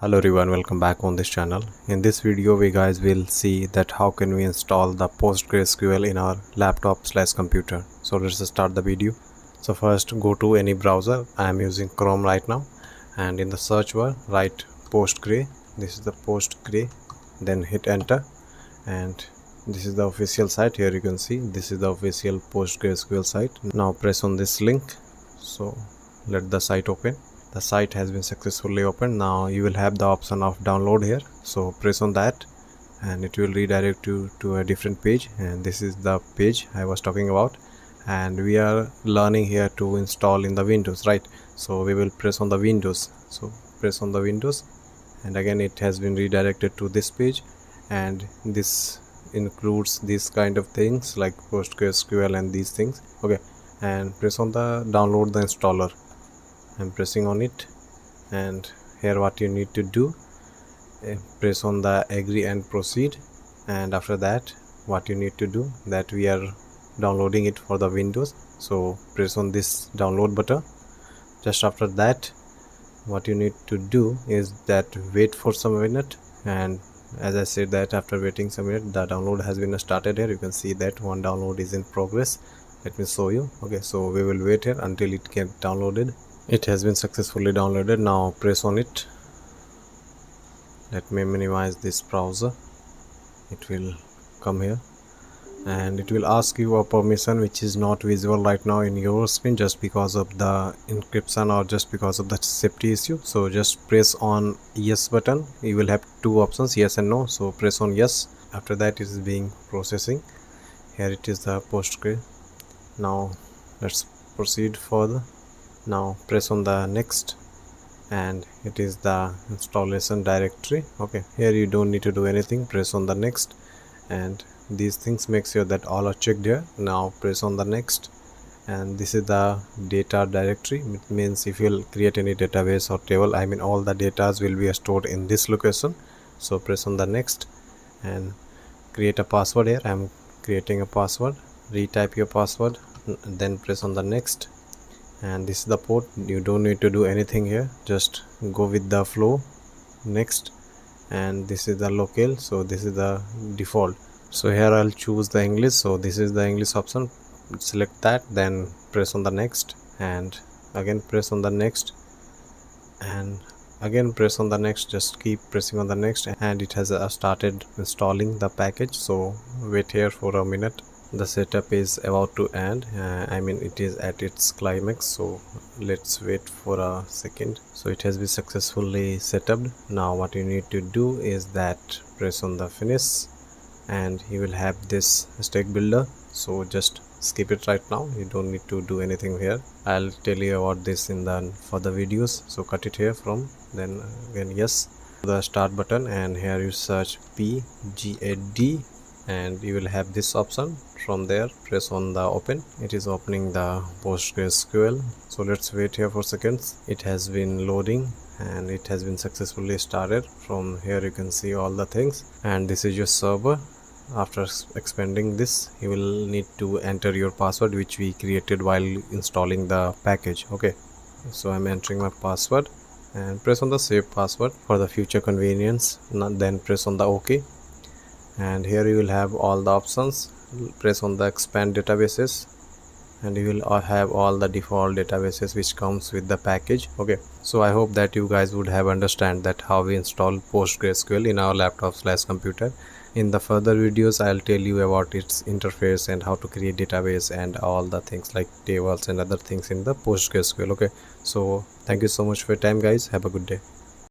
Hello everyone, welcome back on this channel. In this video we guys will see that how can we install the PostgreSQL in our laptop/computer. So let's start the video. So first go to any browser. I am using Chrome right now, and in the search bar write Postgre. This is the Postgre, then hit enter, and this is the official site. Here you can see this is the official PostgreSQL site. Now press on this link. So let the site open. The site has been successfully opened. Now you will have the option of download here, so press on that and it will redirect you to a different page, and this is the page I was talking about. And we are learning here to install in the Windows, right? So we will press on the Windows. So press on the Windows, and again it has been redirected to this page, and this includes these kind of things like PostgreSQL and these things. Okay, and press on the download the installer. I'm pressing on it, and here what you need to do, press on the agree and proceed. And after that what you need to do, that we are downloading it for the Windows, so press on this download button. Just after that what you need to do is that wait for some minute, and as I said that after waiting some minute the download has been started. Here you can see that one download is in progress. Let me show you. Okay, so we will wait here until it gets downloaded. It has been successfully downloaded. Now press on it. Let me minimize this browser. It will come here and it will ask you a permission which is not visible right now in your screen, just because of the encryption or just because of the safety issue. So just press on yes button. You will have two options, yes and no. So press on yes. After that it is being processing. Here it is the Postgre. Now let's proceed further. Now press on the next, and it is the installation directory. Okay, here you don't need to do anything. Press on the next, and these things make sure that all are checked here. Now press on the next, and this is the data directory. It means if you'll create any database or table, I mean all the data will be stored in this location. So press on the next and create a password. Here I'm creating a password. Retype your password, then press on the next, and this is the port. You don't need to do anything here, just go with the flow. Next, and this is the locale, so this is the default. So here I'll choose the English, so this is the English option. Select that, then press on the next, and again press on the next, and again press on the next. Just keep pressing on the next, and it has started installing the package. So wait here for a minute. The setup is about to end. I mean it is at its climax, so let's wait for a second. So it has been successfully set up. Now what you need to do is that press on the finish, and you will have this stack builder. So just skip it right now. You don't need to do anything here. I'll tell you about this in the further videos. So cut it here from, then again yes, the start button, and here you search pgAdmin, and you will have this option. From there press on the open. It is opening the PostgreSQL. So let's wait here for seconds. It has been loading and it has been successfully started. From here you can see all the things, and this is your server. After expanding this, you will need to enter your password which we created while installing the package. Okay, so I'm entering my password, and press on the save password for the future convenience. Then press on the OK, and here you will have all the options. Press on the expand databases, and you will have all the default databases which comes with the package. Okay, so I hope that you guys would have understand that how we install PostgreSQL in our laptop/computer. In the further videos I'll tell you about its interface and how to create database and all the things like tables and other things in the PostgreSQL. Okay, so thank you so much for your time guys. Have a good day.